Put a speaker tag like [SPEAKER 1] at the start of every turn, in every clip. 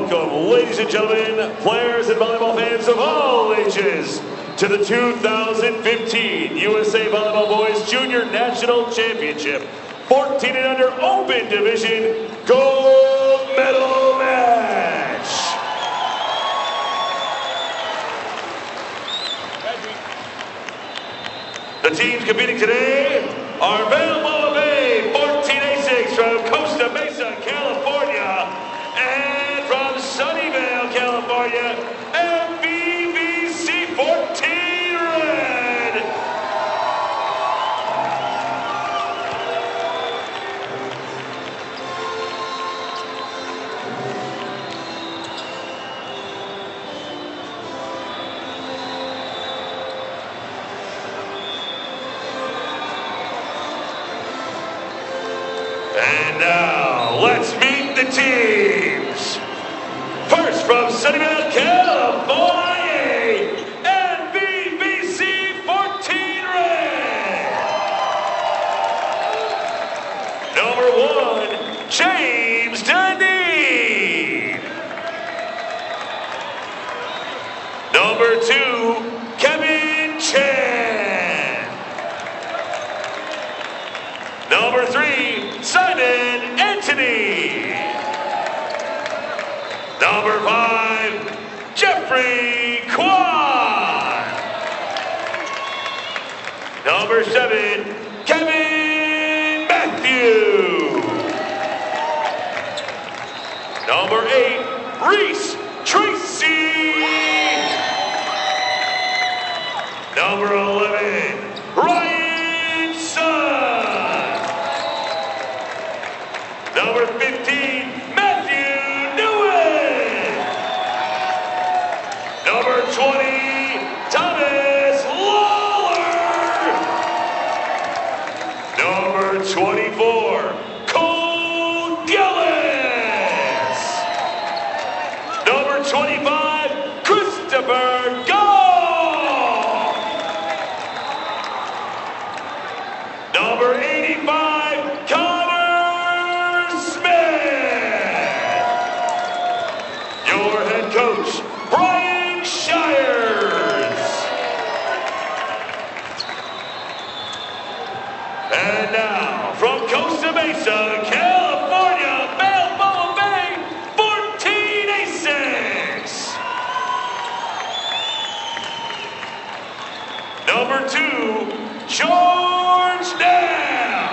[SPEAKER 1] Welcome, ladies and gentlemen, players and volleyball fans of all ages, to the 2015 USA Volleyball Boys Junior National Championship 14 and under Open Division Gold Medal Match. The teams competing today are Balboa Bay 14Asics from Costa Mesa, California, and from Sunnyvale, California, MVVC 14 Red. And now, let's meet the teams. First from Sunnyvale, California, MVVC 14 Red. Number 1, James Dayne. Number 2, Kevin Chan. Number 3, Simon Anthony. Number 5, Jeffrey Kwan. Number 7, Kevin Matthew. Number 8, Reese Tracy. Number 11, Ryan Sun. Number 15, Matthew Newen. Number 20, Thomas Lawler. Number 24, Cole Gillis. Number 25, Christopher Gall. Number 85, Connor Smith. Your head coach, Brian Shires. And now, from Costa Mesa, California, Balboa Bay, 14Asics. Number 2, George Knapp.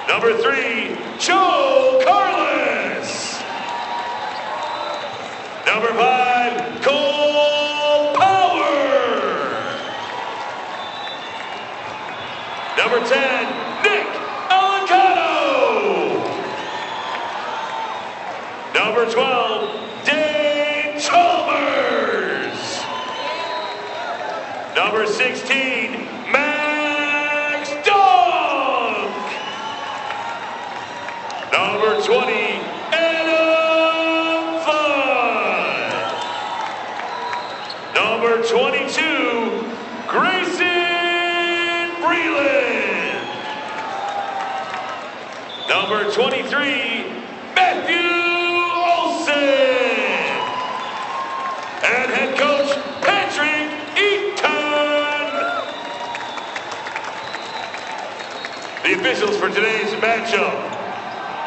[SPEAKER 1] Number 3, Joe Karlous. Number 5, Cole Power. Number 10, Nick Alacano. Number 12, Dayne Chalmers. Number 16, Max Dunk. Number 20, Adam Flood. Number 22, Grayson Breland. Number 23, Matthew Olson. And head coach, Patrick Eaton. The officials for today's matchup: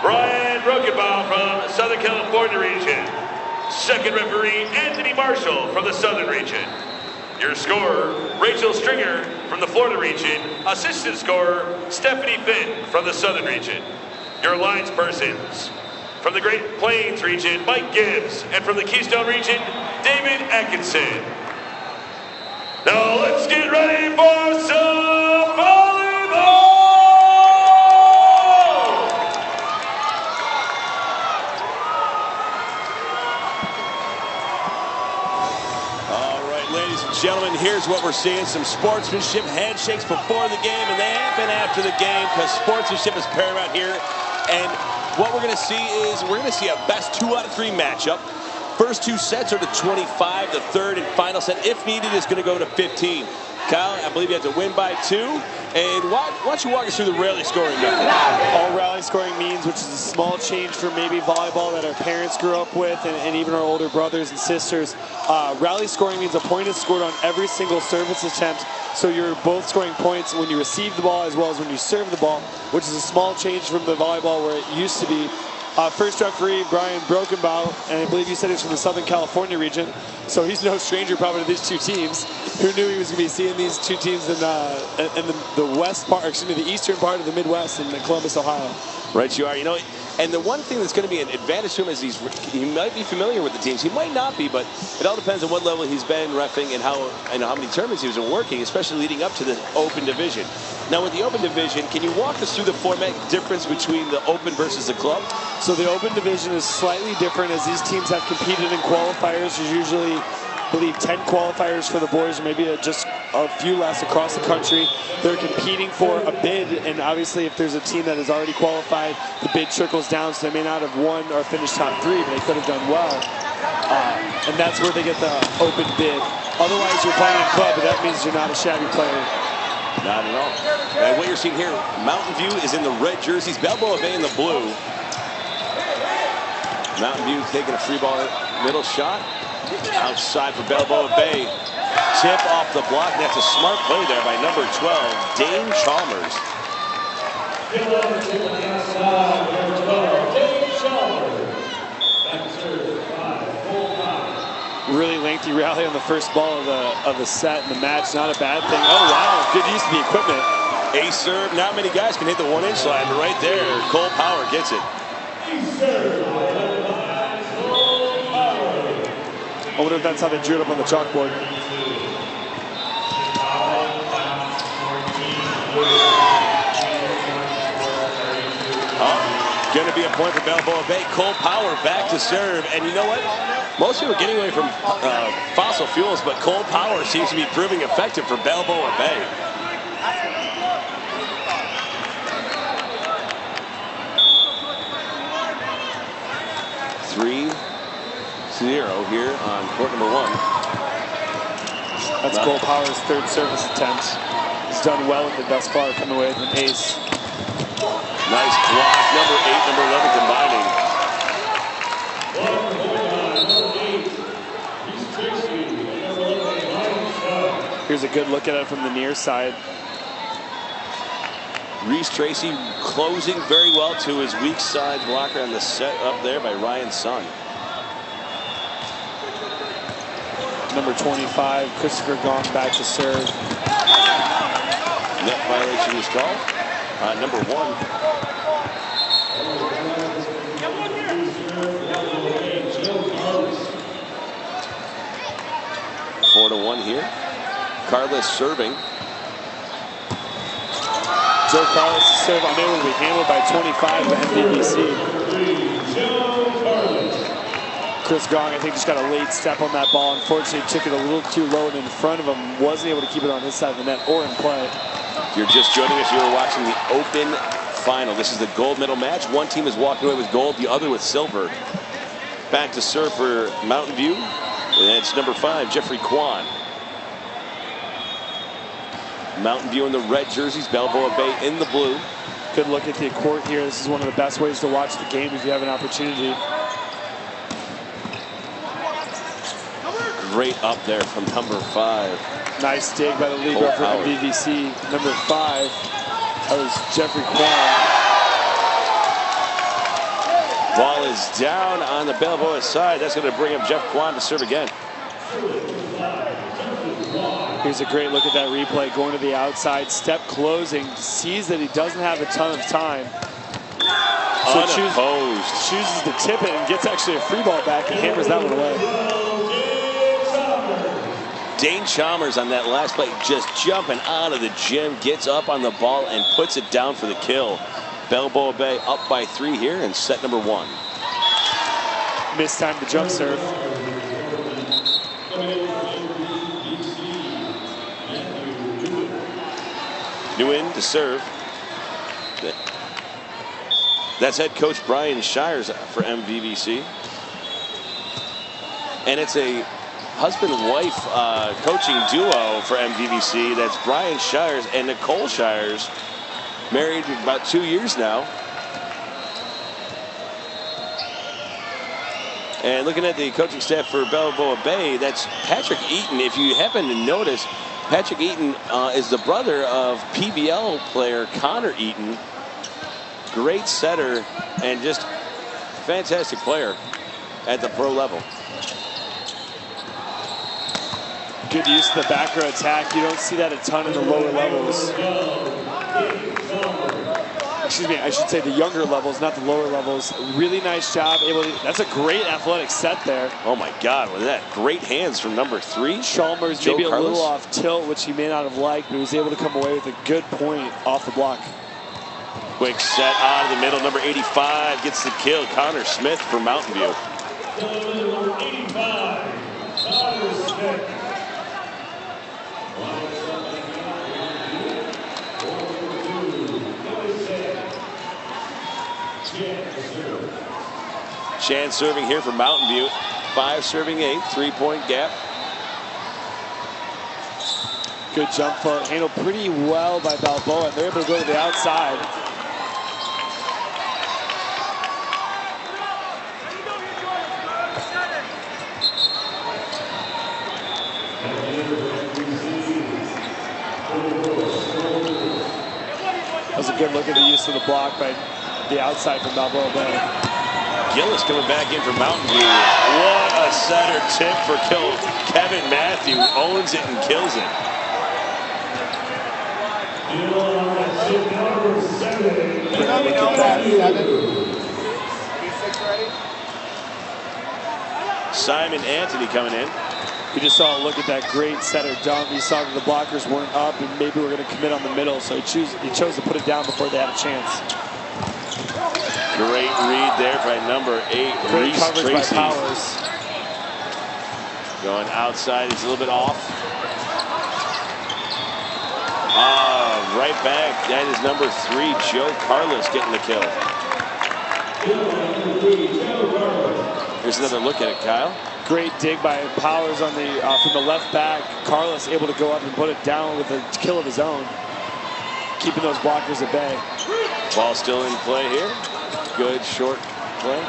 [SPEAKER 1] Brian Rokenbaum from Southern California region. Second referee, Anthony Marshall from the Southern region. Your scorer, Rachel Stringer from the Florida region. Assistant scorer, Stephanie Finn from the Southern region. Your lines persons, from the Great Plains region, Mike Gibbs. And from the Keystone region, David Atkinson. Now let's get ready for some volleyball!
[SPEAKER 2] Ladies and gentlemen, here's what we're seeing. Some sportsmanship, handshakes before the game, and they happen after the game because sportsmanship is paramount here. And what we're going to see is we're going to see a best 2 out of 3 matchup. First 2 sets are to 25. The third and final set, if needed, is going to go to 15. Kyle, I believe you had to win by 2. And why don't you walk us through the rally scoring method?
[SPEAKER 3] All rally scoring means, which is a small change from maybe volleyball that our parents grew up with, and even our older brothers and sisters. Rally scoring means a point is scored on every single service attempt. So you're both scoring points when you receive the ball as well as when you serve the ball, which is a small change from the volleyball where it used to be. First referee, Brian Brokenbaugh, and I believe you said he's from the Southern California region, so he's no stranger probably to these two teams. Who knew he was going to be seeing these two teams in the west part, excuse me, the eastern part of the Midwest in Columbus, Ohio.
[SPEAKER 2] Right, you are. You know, and the one thing that's going to be an advantage to him is he might be familiar with the teams. He might not be, but it all depends on what level he's been reffing and how many tournaments he's been working, especially leading up to the Open Division. Now, with the Open Division, can you walk us through the format difference between the Open versus the Club?
[SPEAKER 3] So the Open Division is slightly different, as these teams have competed in qualifiers. There's usually, I believe, 10 qualifiers for the boys, or maybe just a few less across the country. They're competing for a bid, and obviously if there's a team that is already qualified, the bid trickles down, so they may not have won or finished top 3, but they could have done well. And that's where they get the open bid. Otherwise, you're playing in club, but that means you're not a shabby player.
[SPEAKER 2] Not at all. And what you're seeing here, Mountain View is in the red jerseys, Balboa Bay in the blue. Mountain View taking a free ball, middle shot. Outside for Balboa Bay. Tip off the block. That's a smart play there by number 12, Dayne Chalmers.
[SPEAKER 3] Really lengthy rally on the first ball of the set and the match. Not a bad thing. Oh, wow. Good use of the equipment.
[SPEAKER 2] A serve. Not many guys can hit the 1-inch line, but right there, Cole Power gets it.
[SPEAKER 3] I wonder if that's how they drew it up on the chalkboard.
[SPEAKER 2] Oh, going to be a point for Balboa Bay. Cole Power back to serve. And you know what? Most people are getting away from fossil fuels, but Cole Power seems to be proving effective for Balboa Bay. Three. 0 here on court number 1.
[SPEAKER 3] That's Cole Power's third service attempt. He's done well with it thus far, coming away with an ace.
[SPEAKER 2] Nice block, number 8, number
[SPEAKER 3] 11 combining. Here's a good look at it from the near side.
[SPEAKER 2] Reese Tracy closing very well to his weak side blocker on the set up there by Ryan Sun.
[SPEAKER 3] Number 25, Christopher Gong back to serve.
[SPEAKER 2] Net violation is called. Number 1. Four to 1 here. Karlous serving.
[SPEAKER 3] Joe Karlous' serve unable to be handled by 25 of MVVC. Chris Gong, I think, just got a late step on that ball. Unfortunately, took it a little too low and in front of him. Wasn't able to keep it on his side of the net or in play.
[SPEAKER 2] If you're just joining us, you are watching the Open Final. This is the gold medal match. One team is walking away with gold, the other with silver. Back to serve for Mountain View. And it's number 5, Jeffrey Kwan. Mountain View in the red jerseys, Balboa Bay in the blue.
[SPEAKER 3] Good look at the court here. This is one of the best ways to watch the game if you have an opportunity.
[SPEAKER 2] Great up there from number 5.
[SPEAKER 3] Nice dig by the libero for MVVC. Number 5, that was Jeffrey Kwan.
[SPEAKER 2] Ball is down on the Balboa side. That's going to bring up Jeff Kwan to serve again.
[SPEAKER 3] Here's a great look at that replay. Going to the outside, step closing, sees that he doesn't have a ton of time. So chooses to tip it and gets actually a free ball back and hammers that one away.
[SPEAKER 2] Dayne Chalmers on that last play, just jumping out of the gym, gets up on the ball and puts it down for the kill. Balboa Bay up by 3 here in set number 1.
[SPEAKER 3] Missed time to jump serve.
[SPEAKER 2] New in to serve. That's head coach Brian Shires for MVVC. And it's a husband-wife coaching duo for MVVC. That's Brian Shires and Nicole Shires, married about 2 years now. And looking at the coaching staff for Balboa Bay, that's Patrick Eaton. If you happen to notice, Patrick Eaton is the brother of PBL player Connor Eaton. Great setter and just fantastic player at the pro level.
[SPEAKER 3] Good use of the back row attack. You don't see that a ton in the lower levels. Excuse me, I should say the younger levels, not the lower levels. Really nice job. That's a great athletic set there.
[SPEAKER 2] Oh my God, with that great hands from number 3.
[SPEAKER 3] Chalmers maybe a little off tilt, which he may not have liked, but he was able to come away with a good point off the block.
[SPEAKER 2] Quick set out of the middle. Number 85 gets the kill. Connor Smith from Mountain View.
[SPEAKER 1] Number 85, Connor Smith.
[SPEAKER 2] Chan serving here for Mountain View. 5 serving 8, 3-point gap.
[SPEAKER 3] Good jump float, handled pretty well by Balboa. They're able to go to the outside. That was a good look at the use of the block by the outside from Balboa Bay.
[SPEAKER 2] Gillis coming back in for Mountain View. What a setter tip for Kevin Matthew. Owns it and kills it. Simon Anthony coming in.
[SPEAKER 3] You just saw a look at that great setter dunk. You saw that the blockers weren't up and maybe we're going to commit on the middle, so he chose to put it down before they had a chance.
[SPEAKER 2] Great read there by number 8,
[SPEAKER 3] Great
[SPEAKER 2] Reese
[SPEAKER 3] coverage
[SPEAKER 2] Tracy.
[SPEAKER 3] by Powers.
[SPEAKER 2] Going outside, he's a little bit off. Right back, that is number 3, Joe Karlous getting the kill. Here's another look at it, Kyle.
[SPEAKER 3] Great dig by Powers on the from the left back. Karlous able to go up and put it down with a kill of his own, keeping those blockers at bay.
[SPEAKER 2] Ball still in play here. Good short play.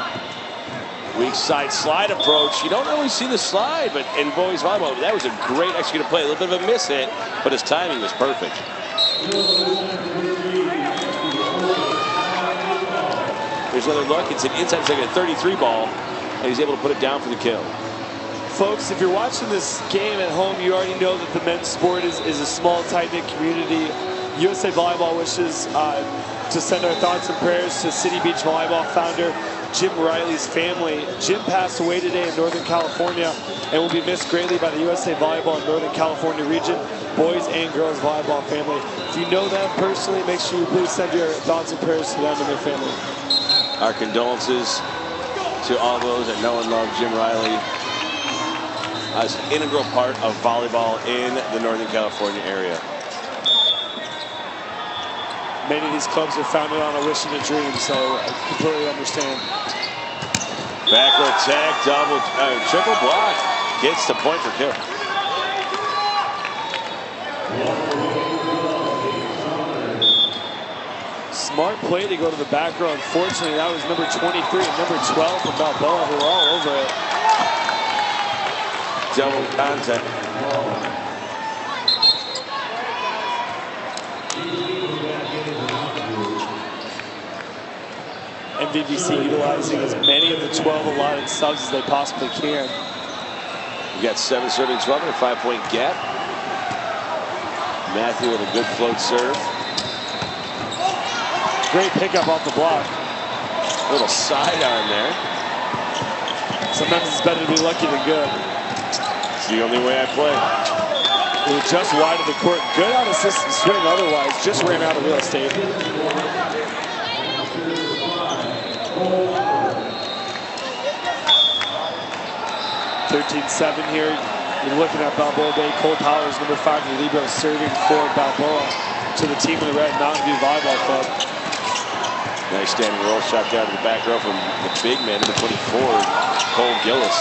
[SPEAKER 2] Weak side slide approach. You don't always see the slide, but in boys volleyball, that was a great executed play. A little bit of a miss hit, but his timing was perfect. Here's another look. It's an inside second 33 ball, and he's able to put it down for the kill.
[SPEAKER 3] Folks, if you're watching this game at home, you already know that the men's sport is a small, tight-knit community. USA Volleyball wishes to send our thoughts and prayers to City Beach Volleyball founder Jim Riley's family. Jim passed away today in Northern California and will be missed greatly by the USA Volleyball Northern California region, boys and girls volleyball family. If you know them personally, make sure you please send your thoughts and prayers to them and their family.
[SPEAKER 2] Our condolences to all those that know and love Jim Riley as an integral part of volleyball in the Northern California area.
[SPEAKER 3] Many of these clubs are founded on a wish and a dream, so I completely understand.
[SPEAKER 2] Backward attack, triple block, gets the point for kill.
[SPEAKER 3] Smart play to go to the back row. Unfortunately, that was number 23 and number 12 from Balboa, who were all over it.
[SPEAKER 2] Double contact.
[SPEAKER 3] MVVC utilizing as many of the 12 allotted subs as they possibly can.
[SPEAKER 2] We got 7 serving 12 and a 5-point gap. Matthew with a good float serve.
[SPEAKER 3] Great pickup off the block.
[SPEAKER 2] A little sidearm there.
[SPEAKER 3] Sometimes it's better to be lucky than good.
[SPEAKER 2] It's the only way I play.
[SPEAKER 3] It was just wide of the court. Good out assistant swing otherwise. Just ran out of real estate. 13-7 here. You're looking at Balboa Bay. Cole Powers, number 5 in the libero, serving for Balboa to the team in the red, Mountain View Volleyball Club.
[SPEAKER 2] Nice standing roll shot down to the back row from the big man, number 24, Cole Gillis.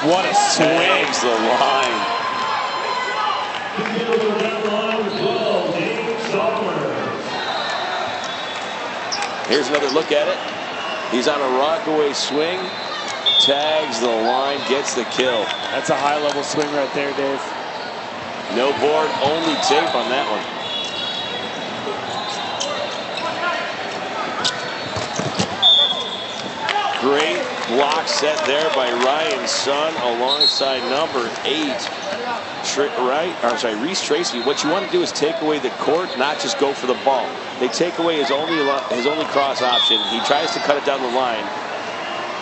[SPEAKER 3] What a swing.
[SPEAKER 2] Tags the line. Here's another look at it. He's on a rockaway swing. Tags the line, gets the kill.
[SPEAKER 3] That's a high-level swing right there, Dave.
[SPEAKER 2] No board, only tape on that one. Great block set there by Ryan's son alongside number 8. Reese Tracy. What you want to do is take away the court, not just go for the ball. They take away his only cross option. He tries to cut it down the line,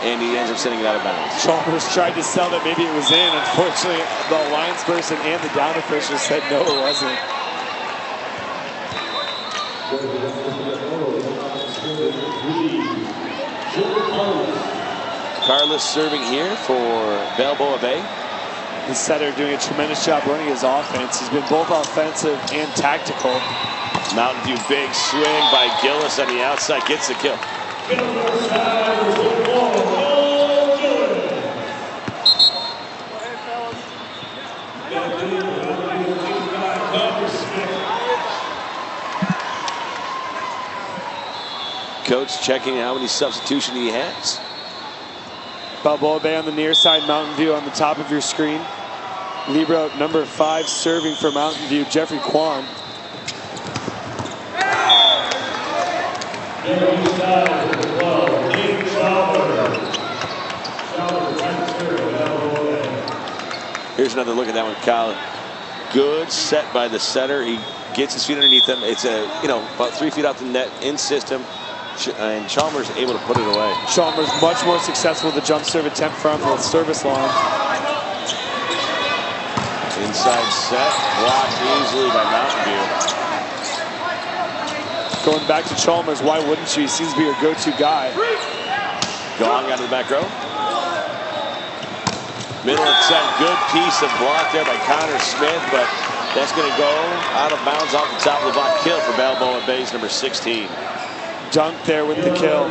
[SPEAKER 2] and he ends up sending it out of bounds.
[SPEAKER 3] Chalmers tried to sell that maybe it was in. Unfortunately, the alliance person and the down official said no, it wasn't.
[SPEAKER 2] Karlous serving here for Balboa Bay.
[SPEAKER 3] The setter doing a tremendous job running his offense. He's been both offensive and tactical.
[SPEAKER 2] Mountain View big swing by Gillis on the outside, gets the kill. Coach checking how many substitutions he has.
[SPEAKER 3] Balboa Bay on the near side, Mountain View on the top of your screen. Libero number 5 serving for Mountain View, Jeffrey Kwan.
[SPEAKER 2] Here's another look at that one, Kyle. Good set by the setter. He gets his feet underneath him. It's about 3 feet off the net in system. And Chalmers able to put it away.
[SPEAKER 3] Chalmers much more successful with the jump serve attempt from the service line.
[SPEAKER 2] Inside set, blocked easily by Mountain View.
[SPEAKER 3] Going back to Chalmers, why wouldn't you? He seems to be your go-to guy.
[SPEAKER 2] Gong out of the back row. Middle attempt, good piece of block there by Connor Smith, but that's going to go out of bounds off the top of the block. Kill for Balboa Bay's number 16.
[SPEAKER 3] Dunk there with the kill.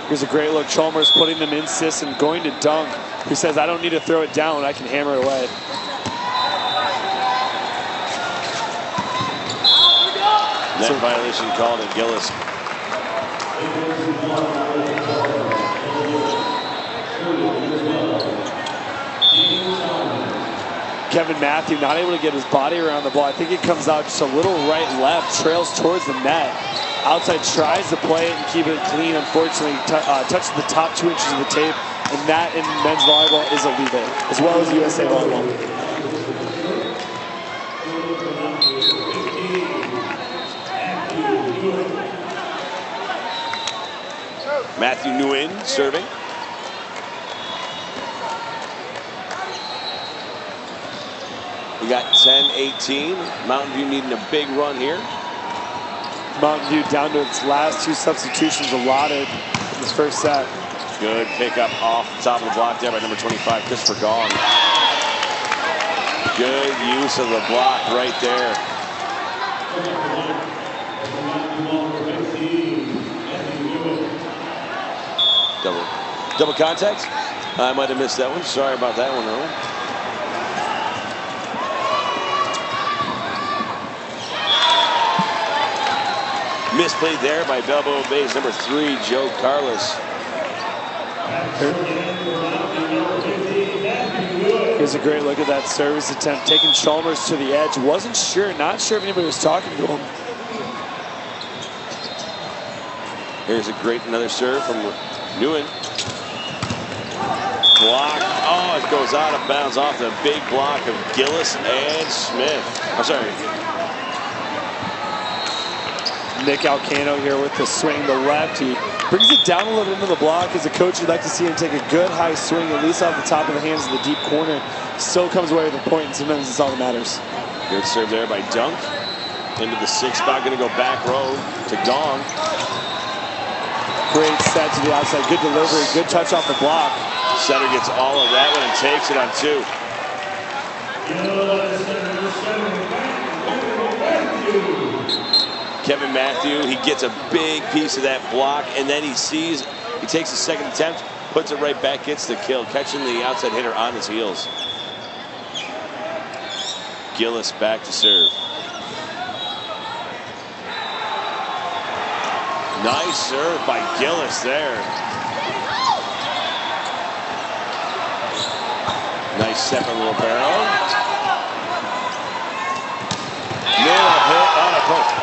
[SPEAKER 3] Here's a great look. Chalmers putting them in system, going to dunk. He says, I don't need to throw it down. I can hammer it away.
[SPEAKER 2] Net violation called at Gillis.
[SPEAKER 3] Kevin Matthew not able to get his body around the ball. I think it comes out just a little right-left, trails towards the net. Outside tries to play it and keep it clean. Unfortunately, touches the top 2 inches of the tape, and that in men's volleyball is illegal, as well as USA Volleyball.
[SPEAKER 2] Matthew Nguyen serving. We got 10-18. Mountain View needing a big run here.
[SPEAKER 3] Mountain View down to its last 2 substitutions allotted in this first set.
[SPEAKER 2] Good pickup off the top of the block there by number 25, Christopher Gong. Good use of the block right there. Double contact. I might have missed that one. Sorry about that one, though. Misplayed there by Balboa Bay's number 3, Joe Karlous.
[SPEAKER 3] Here's a great look at that service attempt, taking Chalmers to the edge. Wasn't sure, not sure if anybody was talking to him.
[SPEAKER 2] Here's another serve from Nguyen. Block. Oh, it goes out of bounds off the big block of Gillis and Smith. I'm sorry.
[SPEAKER 3] Nick Alacano here with the swing, the left. He brings it down a little bit into the block. As a coach, you'd like to see him take a good high swing, at least off the top of the hands of the deep corner. Still comes away with a point, and sometimes it's all that matters.
[SPEAKER 2] Good serve there by Dunk. Into the 6 spot, going to go back row to Gong.
[SPEAKER 3] Great set to the outside, good delivery, good touch off the block.
[SPEAKER 2] Setter gets all of that one and takes it on 2. Kevin Matthew, he gets a big piece of that block, and then he takes the second attempt, puts it right back, gets the kill, catching the outside hitter on his heels. Gillis back to serve. Nice serve by Gillis there. Nice separate little barrel. Middle hit on a post.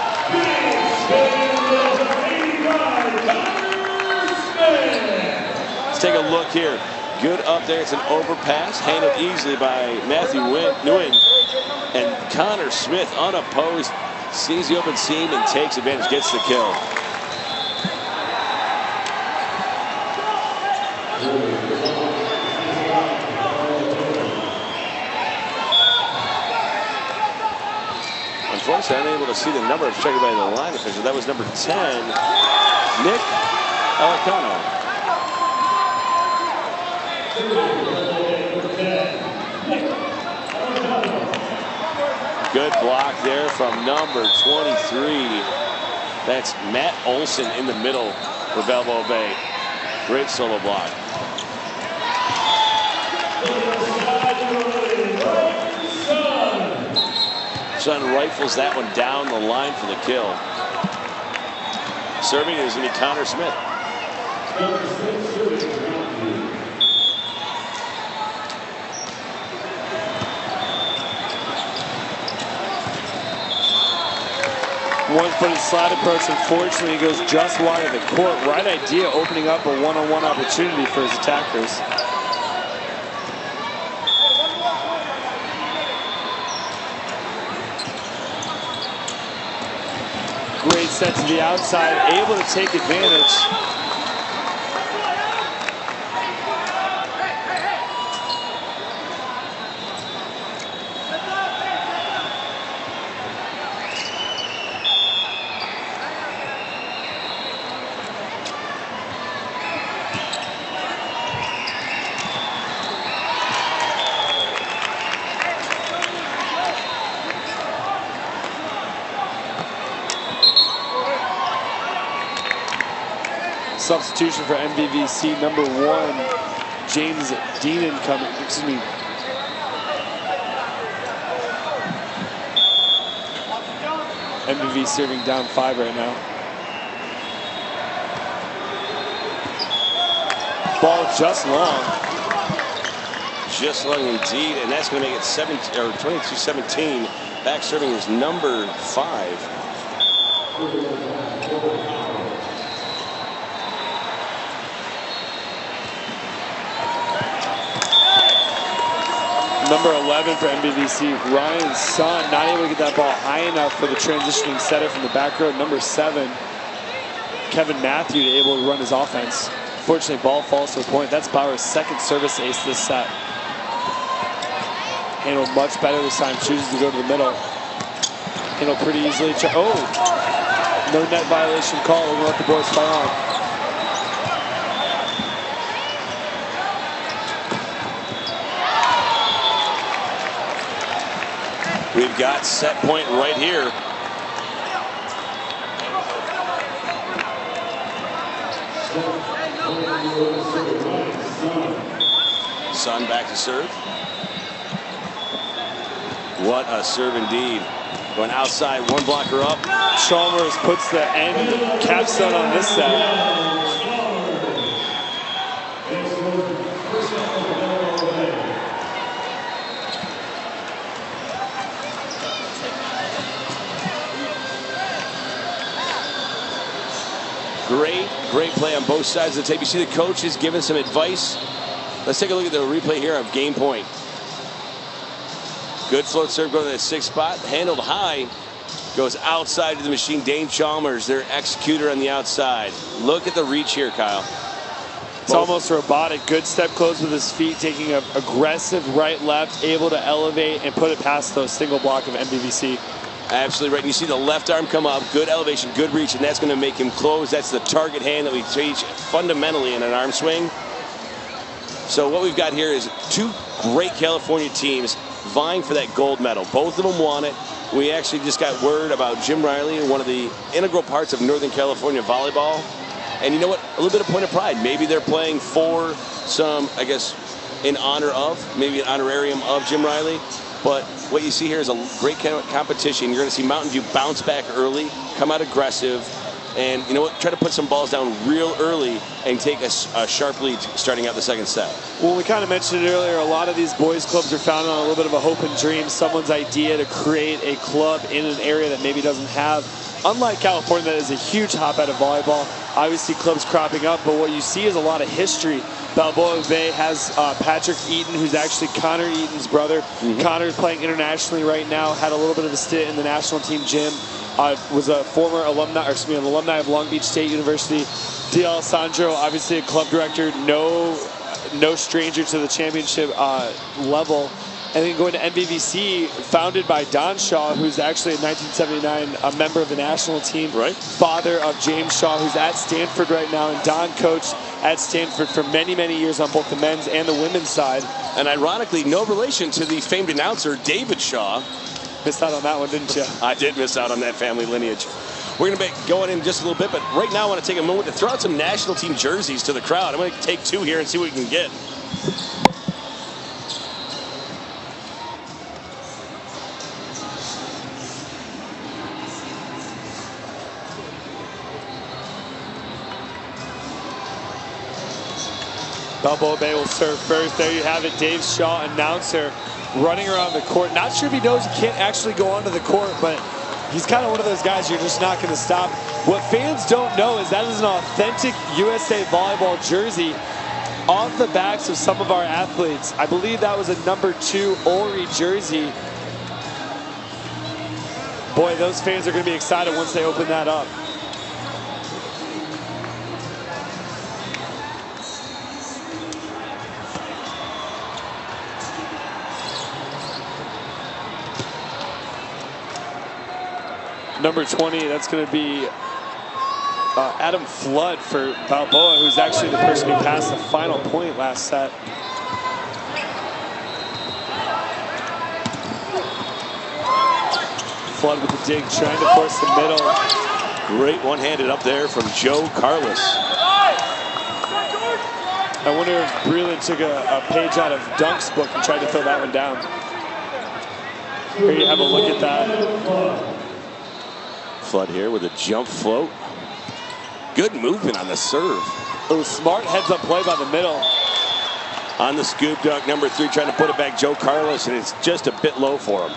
[SPEAKER 2] Let's take a look here. Good up there. It's an overpass, handled easily by Matthew Nguyen. And Connor Smith, unopposed, sees the open seam and takes advantage, gets the kill. Unfortunately, unable to see the number checked by the line official. That was number 10, Nick Alacano. Good block there from number 23. That's Matt Olson in the middle for Balboa Bay. Great solo block. Sun rifles that one down the line for the kill. Serving is going to be Connor Smith.
[SPEAKER 3] One-footed slide approach. Unfortunately, he goes just wide of the court. Right idea, opening up a one-on-one opportunity for his attackers. Great set to the outside, able to take advantage. Substitution for MVVC, number 1, James Deanon coming, excuse me. MVV serving down 5 right now. Ball just long.
[SPEAKER 2] Just long indeed, and that's going to make it 22-17. Back serving is number 5.
[SPEAKER 3] Number 11 for MVVC, Ryan Sun, not able to get that ball high enough for the transitioning setter from the back row. Number 7, Kevin Matthew, able to run his offense. Fortunately, ball falls to a point. That's Bauer's second service ace this set. Handled much better this time, chooses to go to the middle. Handled pretty easily. Oh, no net violation call. We're gonna let the boys fight on.
[SPEAKER 2] We've got set point right here. Sun back to serve. What a serve indeed. Going outside, one blocker up.
[SPEAKER 3] Chalmers puts the end capstone on this set.
[SPEAKER 2] Great play on both sides of the tape. You see the coaches giving some advice. Let's take a look at the replay here of game point. Good float serve going to the 6th spot. Handled high. Goes outside to the machine. Dayne Chalmers, their executor on the outside. Look at the reach here, Kyle.
[SPEAKER 3] It's almost robotic. Good step close with his feet, taking an aggressive right-left, able to elevate and put it past the single block of MVVC.
[SPEAKER 2] Absolutely right. And you see the left arm come up, good elevation, good reach, and that's going to make him close. That's the target hand that we teach fundamentally in an arm swing. So what we've got here is 2 great California teams vying for that gold medal. Both of them won it. We actually just got word about Jim Riley, one of the integral parts of Northern California volleyball. And you know what? A little bit of point of pride. Maybe they're playing for some, I guess, in honor of, maybe an honorarium of Jim Riley. But what you see here is a great competition. You're going to see Mountain View bounce back early, come out aggressive, and you know what? Try to put some balls down real early and take a sharp lead starting out the second set.
[SPEAKER 3] Well, we kind of mentioned it earlier. A lot of these boys clubs are founded on a little bit of a hope and dream, someone's idea to create a club in an area that maybe doesn't have. Unlike California, that is a huge hotbed of volleyball. Obviously, clubs cropping up, but what you see is a lot of history. Balboa Bay has Patrick Eaton, who's actually Connor Eaton's brother. Connor's playing internationally right now, had a little bit of a stint in the national team gym. Was a former alumni, or excuse me, an alumni of Long Beach State University. D'Alessandro, obviously a club director, no stranger to the championship level. And then going to MVVC, founded by Don Shaw, who's actually in 1979 a member of the national team.
[SPEAKER 2] Right.
[SPEAKER 3] Father of James Shaw, who's at Stanford right now. And Don coached at Stanford for many, many years on both the men's and the women's side.
[SPEAKER 2] And ironically, no relation to the famed announcer, David Shaw.
[SPEAKER 3] Missed out on that one, didn't you?
[SPEAKER 2] I did miss out on that family lineage. We're going to be going in just a little bit, but right now I want to take a moment to throw out some national team jerseys to the crowd. I'm going to take two here and see what we can get.
[SPEAKER 3] Balboa Bay will serve first. There you have it, Dave Shaw, announcer, running around the court. Not sure if he knows he can't actually go onto the court, but he's kind of one of those guys you're just not going to stop. What fans don't know is that is an authentic USA Volleyball jersey off the backs of some of our athletes. I believe that was a number 2 Uhrig jersey. Boy, those fans are going to be excited once they open that up. Number 20, that's going to be Adam Flood for Balboa, who's actually the person who passed the final point last set. Flood with the dig, trying to force the middle.
[SPEAKER 2] Great one-handed up there from Joe Karlous.
[SPEAKER 3] I wonder if Breland took a page out of Dunk's book and tried to throw that one down. Here you have a look at that.
[SPEAKER 2] Flood here with a jump float. Good movement on the serve.
[SPEAKER 3] Oh, smart heads-up play by the middle.
[SPEAKER 2] On the scoop dunk, number 3, trying to put it back, Joe Karlous, and it's just a bit low for him.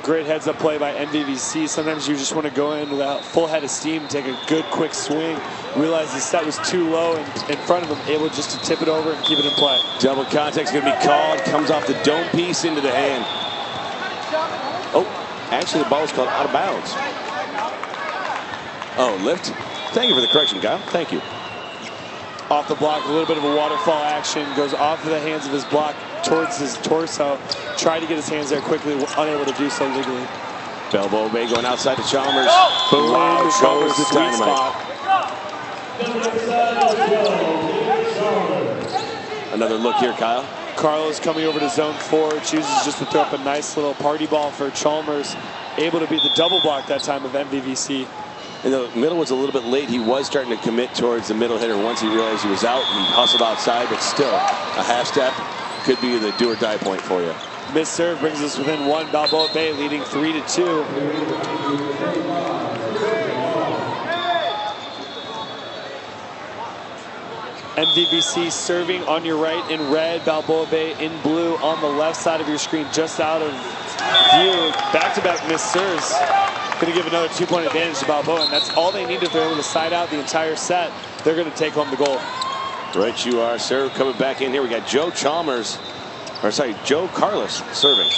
[SPEAKER 3] Great heads-up play by MVVC. Sometimes you just want to go in without full head of steam, take a good quick swing, realize the set was too low and in front of him, able just to tip it over and keep it in play.
[SPEAKER 2] Double contact's going to be called. Comes off the dome piece into the hand. Oh, actually the ball is called out of bounds. Oh, lift. Thank you for the correction, Kyle. Thank you.
[SPEAKER 3] Off the block, a little bit of a waterfall action, goes off the hands of his block towards his torso. Tried to get his hands there quickly, unable to do so legally.
[SPEAKER 2] Balboa Bay going outside to Chalmers. Boom,
[SPEAKER 3] wow,
[SPEAKER 2] goes the dynamite. Another look here, Kyle.
[SPEAKER 3] Karlous coming over to zone 4, chooses just to throw up a nice little party ball for Chalmers. Able to beat the double block that time of MVVC.
[SPEAKER 2] And the middle was a little bit late. He was starting to commit towards the middle hitter once he realized he was out. He hustled outside, but still a half step could be the do or die point for you.
[SPEAKER 3] Missed serve brings us within 1. Balboa Bay leading 3-2. MVVC serving on your right in red, Balboa Bay in blue on the left side of your screen, just out of view. Back-to-back missed serves. Going to give another 2-point advantage to Balboa, and that's all they need if they're able to side out the entire set. They're going to take home the gold.
[SPEAKER 2] Right you are, sir. Coming back in here, we got Joe Chalmers, or sorry, Joe Karlous serving.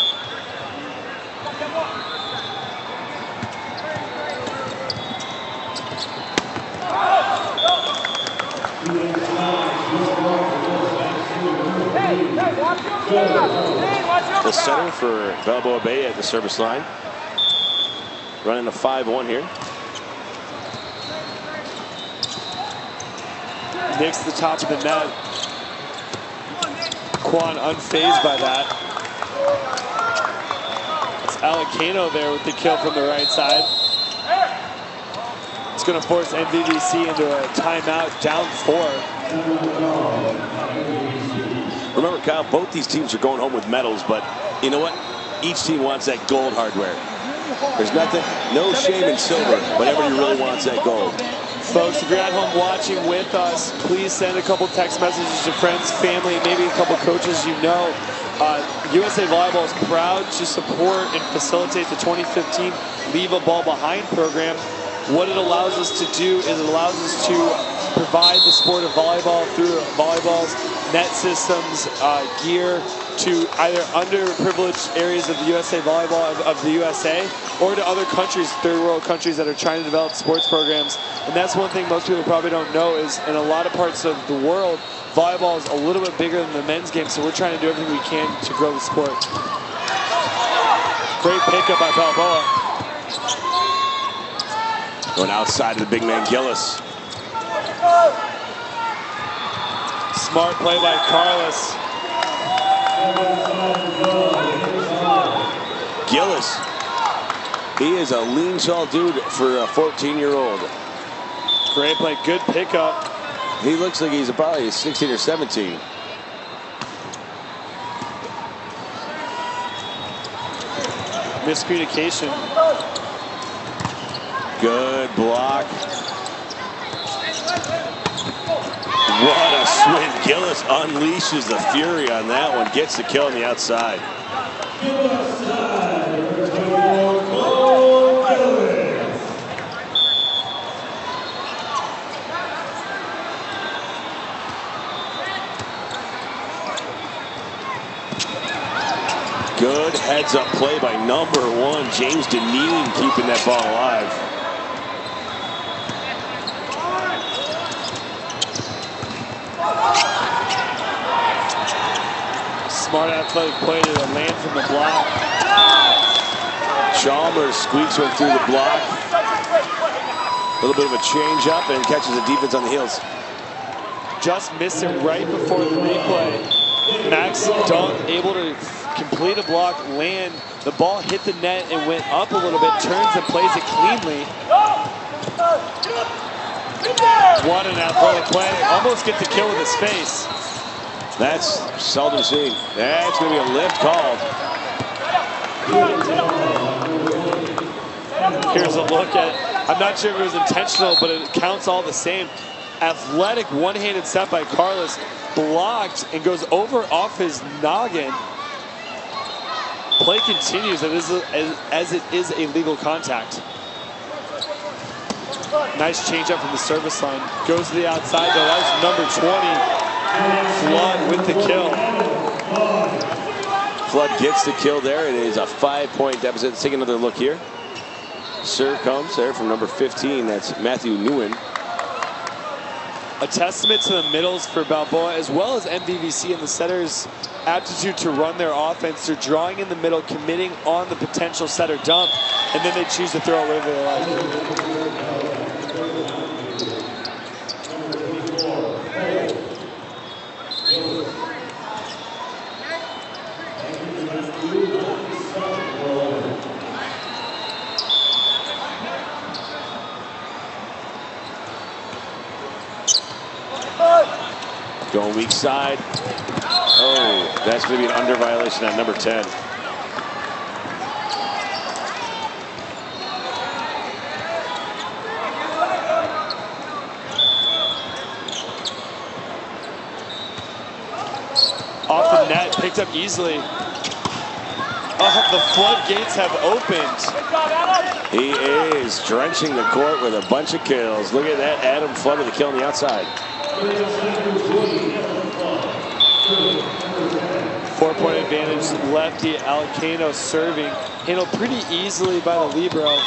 [SPEAKER 2] The center for Balboa Bay at the service line. Running a 5-1 here.
[SPEAKER 3] Nicks the top of the net. Quan unfazed by that. It's Alacano there with the kill from the right side. It's going to force MVVC into a timeout, down 4.
[SPEAKER 2] Remember, Kyle, both these teams are going home with medals, but you know what? Each team wants that gold hardware. There's nothing, no shame in silver, but everybody really wants that gold.
[SPEAKER 3] Folks, if you're at home watching with us, please send a couple text messages to friends, family, maybe a couple coaches you know. USA Volleyball is proud to support and facilitate the 2015 Leave a Ball Behind program. What it allows us to do is it allows us to provide the sport of volleyball through volleyballs, net systems, gear to either underprivileged areas of the USA Volleyball of the USA or to other countries, third world countries that are trying to develop sports programs. And that's one thing most people probably don't know is in a lot of parts of the world, volleyball is a little bit bigger than the men's game, so we're trying to do everything we can to grow the sport. Great pickup by Balboa.
[SPEAKER 2] Going outside of the big man, Gillis.
[SPEAKER 3] Smart play by Karlous.
[SPEAKER 2] Gillis. He is a lean, tall dude for a 14-year-old.
[SPEAKER 3] Great play, good pickup.
[SPEAKER 2] He looks like he's probably 16 or 17.
[SPEAKER 3] Miscommunication.
[SPEAKER 2] Good block. What a swing. Gillis unleashes the fury on that one. Gets the kill on the outside. Good heads-up play by number 1, James Dayne, keeping that ball alive.
[SPEAKER 3] Smart athletic play to land from the block.
[SPEAKER 2] Chalmers squeaks one through the block. A little bit of a change up and catches the defense on the heels.
[SPEAKER 3] Just missed it right before the replay. Max Dunk able to complete a block, land. The ball hit the net and went up a little bit, turns and plays it cleanly. What an athletic play. Almost gets the kill with his face.
[SPEAKER 2] That's seldom seen. That's going to be a lift called.
[SPEAKER 3] Here's a look at, I'm not sure if it was intentional, but it counts all the same. Athletic one-handed set by Karlous, blocked and goes over off his noggin. Play continues as it is a legal contact. Nice change up from the service line. Goes to the outside though. That was number 20. Flood with the kill.
[SPEAKER 2] Flood gets the kill there. It is a 5-point deficit. Let's take another look here. Serve comes there from number 15. That's Matthew Nguyen.
[SPEAKER 3] A testament to the middles for Balboa as well as MVVC and the setters' aptitude to run their offense. They're drawing in the middle, committing on the potential setter dump, and then they choose to throw it wherever they like.
[SPEAKER 2] Going weak side. Oh, that's going to be an under violation at number 10.
[SPEAKER 3] Off the net, picked up easily. The floodgates have opened.
[SPEAKER 2] He is drenching the court with a bunch of kills. Look at that, Adam Flood with the kill on the outside.
[SPEAKER 3] 4-point advantage, lefty Alacano serving. Handled pretty easily by the libero.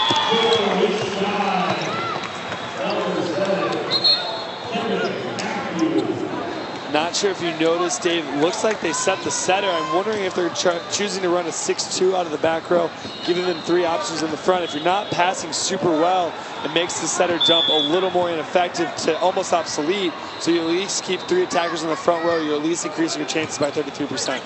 [SPEAKER 3] Not sure if you noticed, Dave, looks like they set the setter. I'm wondering if they're choosing to run a 6-2 out of the back row, giving them 3 options in the front. If you're not passing super well, it makes the setter dump a little more ineffective to almost obsolete. So you at least keep 3 attackers in the front row. You're at least increasing your chances by 33%.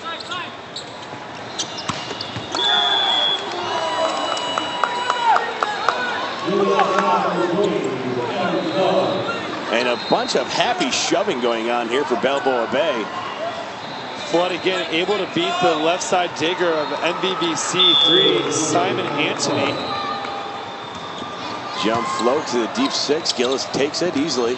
[SPEAKER 2] And a bunch of happy shoving going on here for Balboa Bay.
[SPEAKER 3] Flood again able to beat the left side digger of MVVC 3, Simon Anthony.
[SPEAKER 2] Jump float to the deep 6. Gillis takes it easily.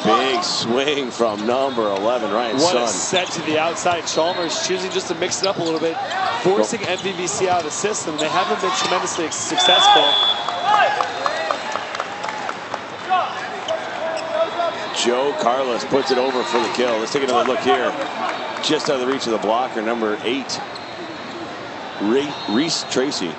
[SPEAKER 2] Big swing from number 11, Ryan
[SPEAKER 3] What
[SPEAKER 2] Sun.
[SPEAKER 3] a set to the outside. Chalmers choosing just to mix it up a little bit, forcing MVVC out of the system. They haven't been tremendously successful.
[SPEAKER 2] Joe Karlous puts it over for the kill. Let's take another look here. Just out of the reach of the blocker, number 8, Reese Tracy.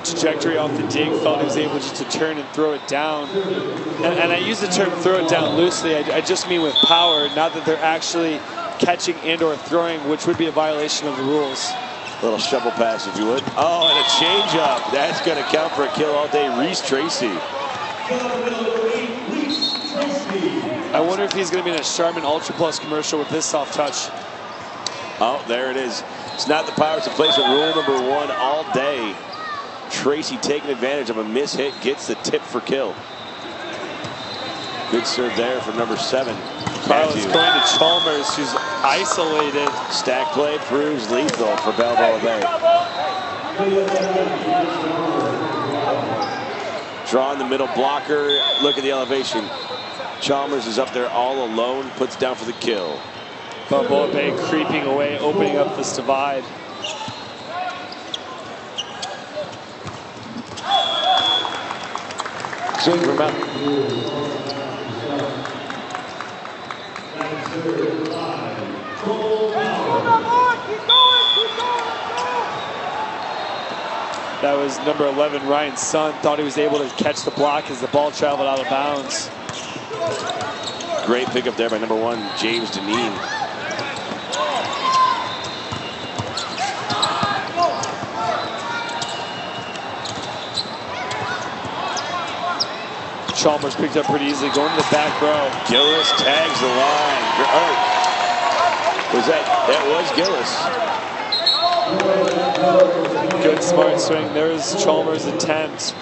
[SPEAKER 3] Trajectory off the dig, felt he was able just to turn and throw it down. And I use the term throw it down loosely. I just mean with power, not that they're actually catching and or throwing, which would be a violation of the rules.
[SPEAKER 2] A little shovel pass, if you would. Oh, and a changeup. That's going to count for a kill all day. Reese Tracy.
[SPEAKER 3] I wonder if he's going to be in a Charmin Ultra Plus commercial with this soft touch.
[SPEAKER 2] Oh, there it is. It's not the power, it's a placement rule number 1 all day. Tracy taking advantage of a miss hit, gets the tip for kill. Good serve there for number 7.
[SPEAKER 3] Karlous going to Chalmers, who's isolated.
[SPEAKER 2] Stack play proves lethal for Balboa Bay. Drawing the middle blocker. Look at the elevation. Chalmers is up there all alone, puts down for the kill.
[SPEAKER 3] Balboa Bay creeping away, opening up this divide.
[SPEAKER 2] Swing from out.
[SPEAKER 3] That was number 11, Ryan Sun. Thought he was able to catch the block as the ball traveled out of bounds.
[SPEAKER 2] Great pickup there by number 1, James Deneen.
[SPEAKER 3] Chalmers picked up pretty easily, going to the back row.
[SPEAKER 2] Gillis tags the line. That was Gillis.
[SPEAKER 3] Good smart swing. There's Chalmers' attempt.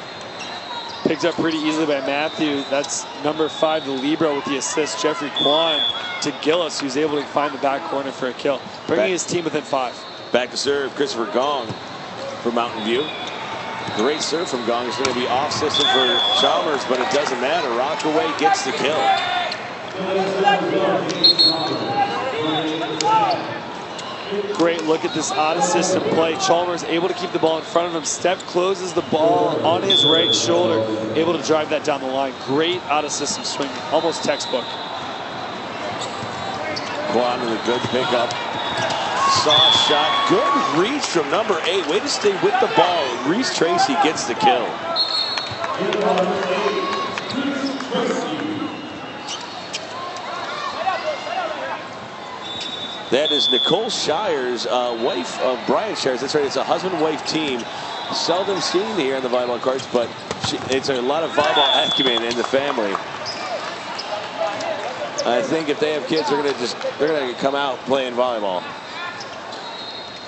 [SPEAKER 3] Picked up pretty easily by Matthew. That's number 5, the libero with the assist, Jeffrey Kwan, to Gillis, who's able to find the back corner for a kill, bringing his team within 5.
[SPEAKER 2] Back to serve, Christopher Gong for Mountain View. Great serve from Gong. It's going to be off system for Chalmers, but it doesn't matter. Rockaway gets the kill.
[SPEAKER 3] Great look at this out of system play. Chalmers able to keep the ball in front of him. Steph closes the ball on his right shoulder, able to drive that down the line. Great out of system swing, almost textbook.
[SPEAKER 2] Kwan with a good pickup. Soft shot, good reach from number 8. Way to stay with the ball. Reese Tracy gets the kill. That is Nicole Shires, wife of Brian Shires. That's right, it's a husband-wife team. Seldom seen here on the volleyball courts, but it's a lot of volleyball acumen in the family. I think if they have kids, they're gonna come out playing volleyball.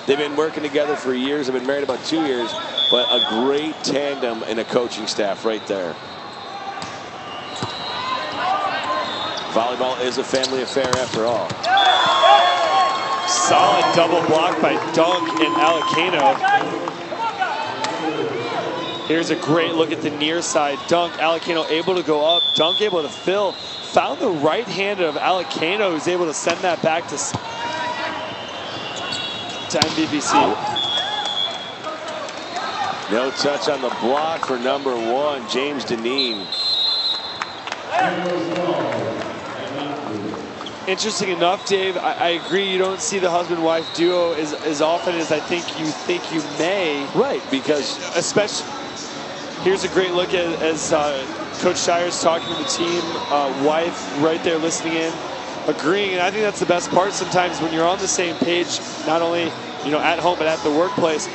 [SPEAKER 2] They've been working together for years. They've been married about 2 years, but a great tandem and a coaching staff right there. Volleyball is a family affair after all.
[SPEAKER 3] Solid double block by Dunk and Alacano. Here's a great look at the near side. Dunk, Alacano able to go up. Dunk able to fill. Found the right hand of Alacano, who's able to send that back to MVVC.
[SPEAKER 2] No touch on the block for number 1, James Deneen.
[SPEAKER 3] Interesting enough, Dave, I agree you don't see the husband-wife duo as often as I think you may.
[SPEAKER 2] Right, because
[SPEAKER 3] especially, here's a great look at as Coach Shires talking to the team, wife right there listening in, agreeing, and I think that's the best part sometimes when you're on the same page, not only at home but at the workplace.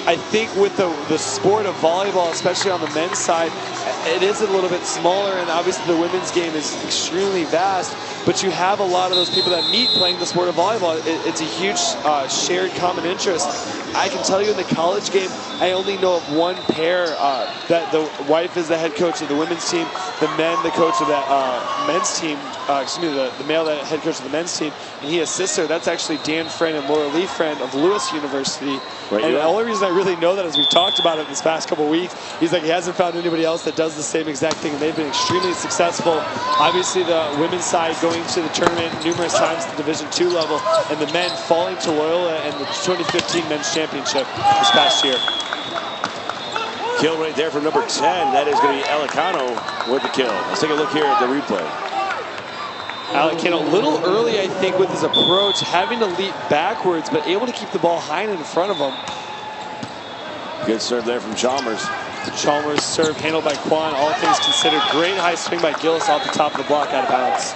[SPEAKER 3] I think with the sport of volleyball, especially on the men's side, it is a little bit smaller, and obviously the women's game is extremely vast. but you have a lot of those people that meet playing the sport of volleyball. It's a huge shared common interest. I can tell you in the college game, I only know of one pair that the wife is the head coach of the women's team, the coach of the men's team, the male head coach of the men's team, and he assists her. That's actually Dan Friend and Laura Lee Friend of Lewis University.
[SPEAKER 2] Right,
[SPEAKER 3] and the only reason I really know that is we've talked about it this past couple of weeks. He's like, he hasn't found anybody else that does the same exact thing, and they've been extremely successful. Obviously, the women's side going to the tournament numerous times at the Division II level, and the men falling to Loyola in the 2015 men's championship this past year.
[SPEAKER 2] Kill right there from number 10. That is going to be Alacano with the kill. Let's take a look here at the replay.
[SPEAKER 3] Alacano a little early, I think, with his approach, having to leap backwards, but able to keep the ball high and in front of him.
[SPEAKER 2] Good serve there from Chalmers.
[SPEAKER 3] Chalmers serve handled by Quan, all things considered. Great high swing by Gillis off the top of the block, out of bounds.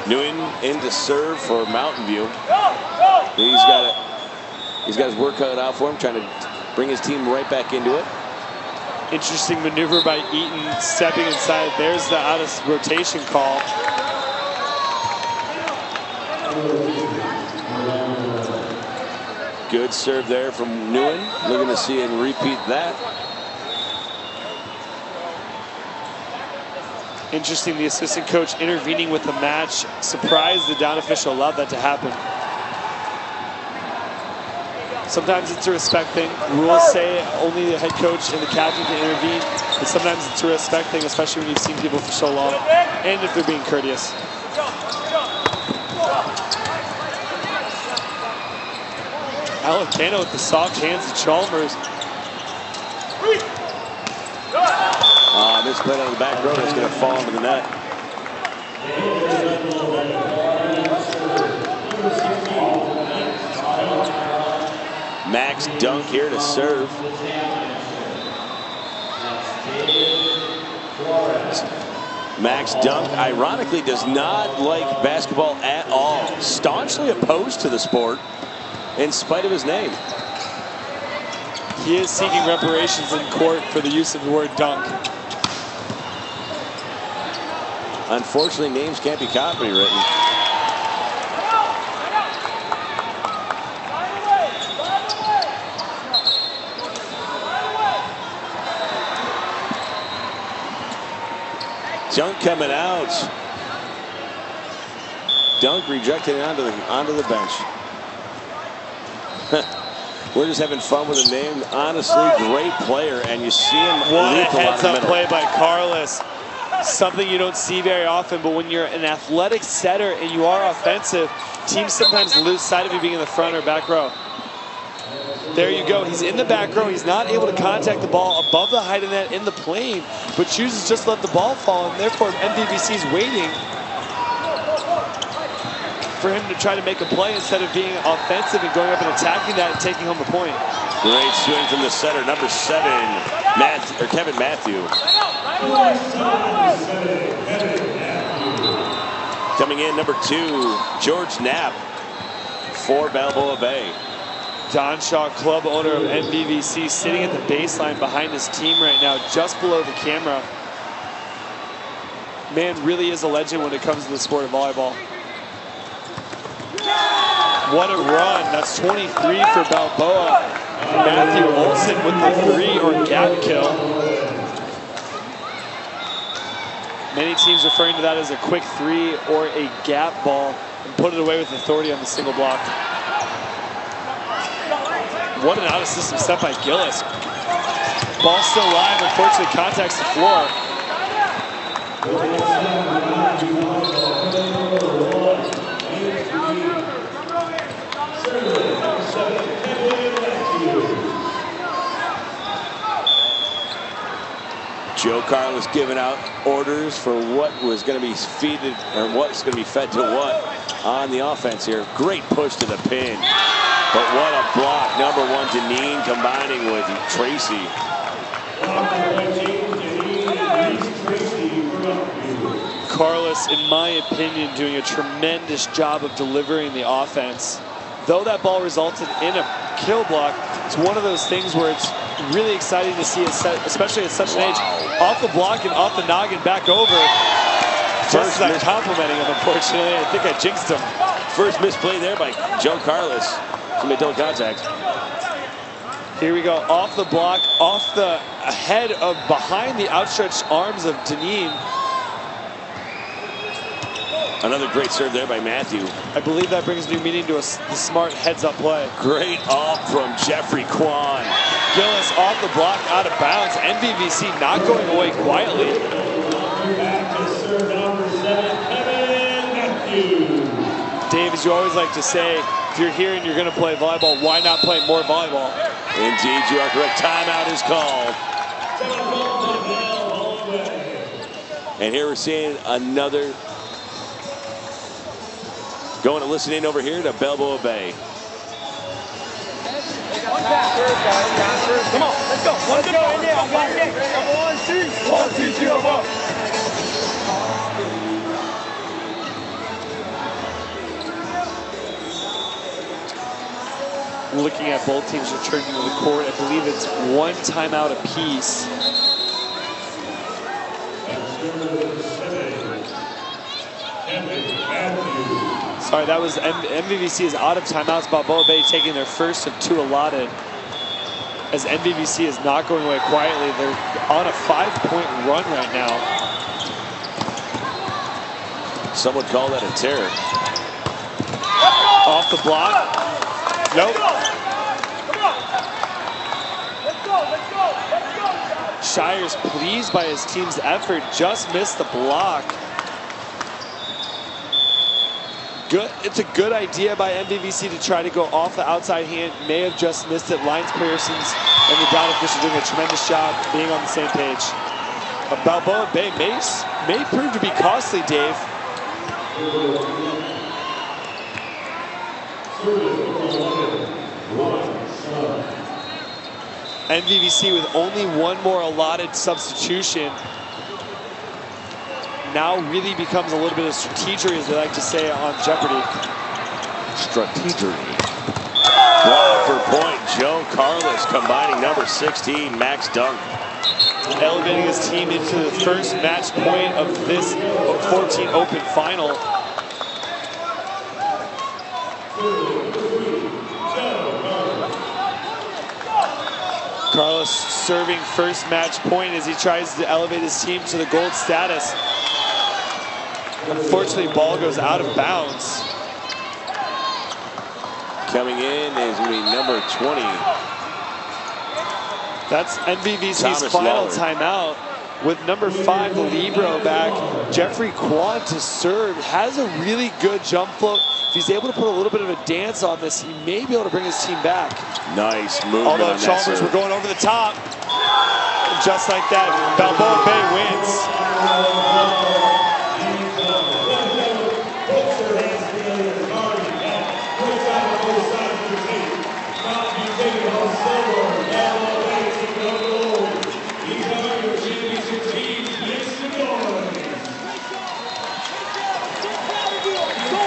[SPEAKER 2] Nguyen in to serve for Mountain View. He's got his work cut out for him, trying to bring his team right back into it.
[SPEAKER 3] Interesting maneuver by Eaton, stepping inside. There's the out of rotation call.
[SPEAKER 2] Good serve there from Nguyen. Looking to see him repeat that.
[SPEAKER 3] Interesting, the assistant coach intervening with the match. Surprised the down official allowed that to happen. Sometimes it's a respect thing. Rules say only the head coach and the captain can intervene, but sometimes it's a respect thing, especially when you've seen people for so long, and if they're being courteous. Alacano with the soft hands of Chalmers.
[SPEAKER 2] This played on the back row is going to fall into the net. Max Dunk here to serve. Max Dunk, ironically, does not like basketball at all. Staunchly opposed to the sport, in spite of his name.
[SPEAKER 3] He is seeking reparations in court for the use of the word dunk.
[SPEAKER 2] Unfortunately, names can't be copywritten. Dunk coming out. Dunk rejected it onto the bench. We're just having fun with the name. Honestly, great player, and you see him.
[SPEAKER 3] What a heads-up play by Karlous. Something you don't see very often, but when you're an athletic setter and you are offensive, teams sometimes lose sight of you being in the front or back row. There you go. He's in the back row. He's not able to contact the ball above the height of net in the plane, but chooses just to let the ball fall, and therefore MVVC is waiting for him to try to make a play instead of being offensive and going up and attacking that and taking home a point.
[SPEAKER 2] Great swing from the setter, number 7, Kevin Matthew. Coming in, number 2, George Knapp for Balboa Bay.
[SPEAKER 3] Don Shaw, club owner of MVVC, sitting at the baseline behind his team right now, just below the camera. Man really is a legend when it comes to the sport of volleyball. What a run. That's 23 for Balboa. Matthew Olson with the 3 or gap kill. Many teams referring to that as a quick 3 or a gap ball and put it away with authority on the single block. What an out-of-system step by Gillis. Ball still live, unfortunately contacts the floor.
[SPEAKER 2] Joe Karlous giving out orders for what was going to be feeded, or what's going to be fed to what on the offense here. Great push to the pin. But what a block. Number 1, Dayne combining with Tracy.
[SPEAKER 3] Karlous, in my opinion, doing a tremendous job of delivering the offense. though that ball resulted in a kill block, it's one of those things where it's really exciting to see it, especially at such an age. Off the block and off the noggin back over. Just as I'm complimenting him, unfortunately. I think I jinxed him.
[SPEAKER 2] First misplay there by Joe Karlous. He made double contact.
[SPEAKER 3] Here we go, off the block, off the head of behind the outstretched arms of Dayne.
[SPEAKER 2] Another great serve there by Matthew.
[SPEAKER 3] I believe that brings new meaning to the smart heads-up play.
[SPEAKER 2] Great up from Jeffrey Kwan.
[SPEAKER 3] Gillis off the block, out of bounds. MVVC not going away quietly.
[SPEAKER 1] Back to serve number 7, Kevin Matthews.
[SPEAKER 3] Dave, as you always like to say, if you're here and you're going to play volleyball, why not play more volleyball?
[SPEAKER 2] Indeed, you are correct. Timeout is called. And here we're seeing another going to listen in over here to Balboa Bay.
[SPEAKER 4] Come on, let's go. Let's go in there. I got it. 1, 2, 0, 1.
[SPEAKER 3] Looking at both teams returning to the court, I believe it's 1 timeout apiece. Sorry, that was MVVC is out of timeouts. Balboa Bay taking their first of 2 allotted. As MVVC is not going away quietly, they're on a 5-point run right now.
[SPEAKER 2] Some would call that a terror.
[SPEAKER 3] Off the block. Nope. Shire's pleased by his team's effort, just missed the block. Good. It's a good idea by MVVC to try to go off the outside hand. May have just missed it. Lines Pearsons and the down official doing a tremendous job being on the same page. Balboa Bay may prove to be costly, Dave. MVVC with only 1 more allotted substitution now really becomes a little bit of strategery, as they like to say on Jeopardy.
[SPEAKER 2] Strategery. Block for point, Joe Karlous combining number 16, Max Dunk.
[SPEAKER 3] Elevating his team into the first match point of this 14 Open final. Karlous serving first match point as he tries to elevate his team to the gold status. Unfortunately, ball goes out of bounds.
[SPEAKER 2] Coming in is going to be number 20.
[SPEAKER 3] That's MVVC's
[SPEAKER 2] Thomas
[SPEAKER 3] final
[SPEAKER 2] Lawler.
[SPEAKER 3] timeout. With number 5, the libero back, Jeffrey Kwan to serve. Has a really good jump float. If he's able to put a little bit of a dance on this, he may be able to bring his team back.
[SPEAKER 2] Nice movement.
[SPEAKER 3] Although
[SPEAKER 2] on
[SPEAKER 3] Chalmers
[SPEAKER 2] that
[SPEAKER 3] were going over the top. And just like that, Balboa Bay wins.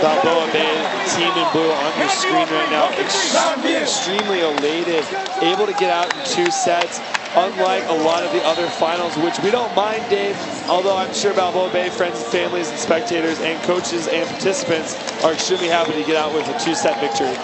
[SPEAKER 3] Balboa Bay, team in blue on your screen right now, extremely elated, able to get out in 2 sets, unlike a lot of the other finals, which we don't mind, Dave, although I'm sure Balboa Bay friends, families, and spectators, and coaches and participants are extremely happy to get out with a 2-set victory.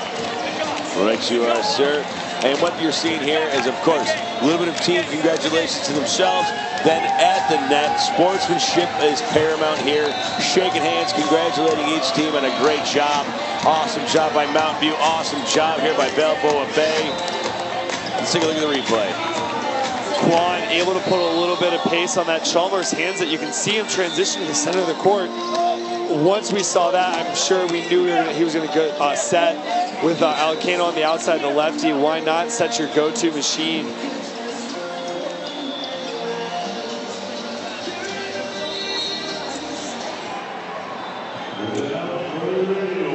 [SPEAKER 2] Right you are, sir. And what you're seeing here is, of course, a little bit of team congratulations to themselves. Then at the net, sportsmanship is paramount here. Shaking hands, congratulating each team on a great job. Awesome job by Mountain View. Awesome job here by Balboa Bay. Let's take a look at the replay.
[SPEAKER 3] Kwan able to put a little bit of pace on that Chalmers' hands that you can see him transition to the center of the court. Once we saw that, I'm sure we knew he was going to go set with Alacano on the outside, the lefty. Why not set your go-to machine?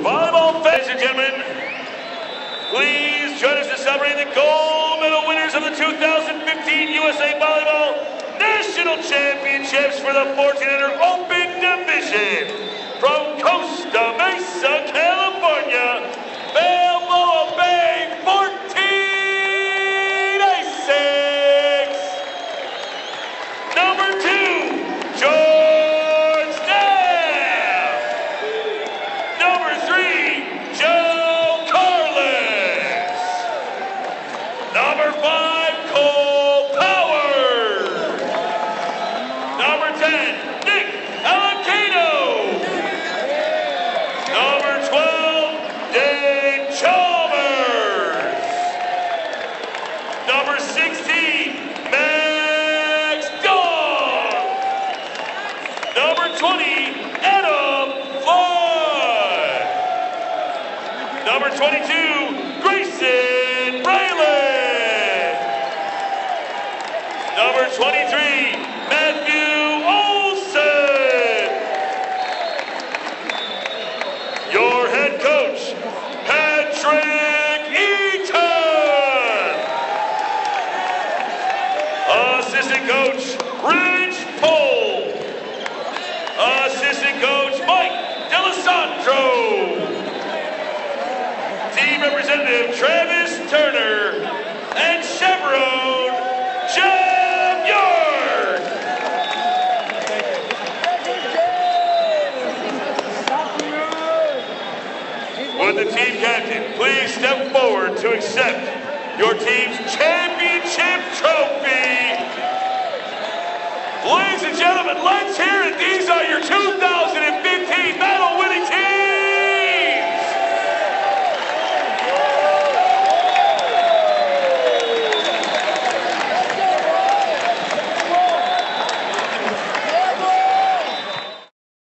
[SPEAKER 1] Volleyball, ladies and gentlemen, please join us to celebrate the gold medal winners of the 2015 USA Volleyball National Championships for the 1400 Open Division. From Costa Mesa, California, Balboa Number 22, Grayson Breland. Number 23, Matthew Olson. Your head coach, Patrick Eaton. Assistant coach, Rich Cole. Assistant coach, Mike D'Alessandro. Team representative, Travis Turner. And chaperone, Jeff Yard. Would the team captain please step forward to accept your team's championship?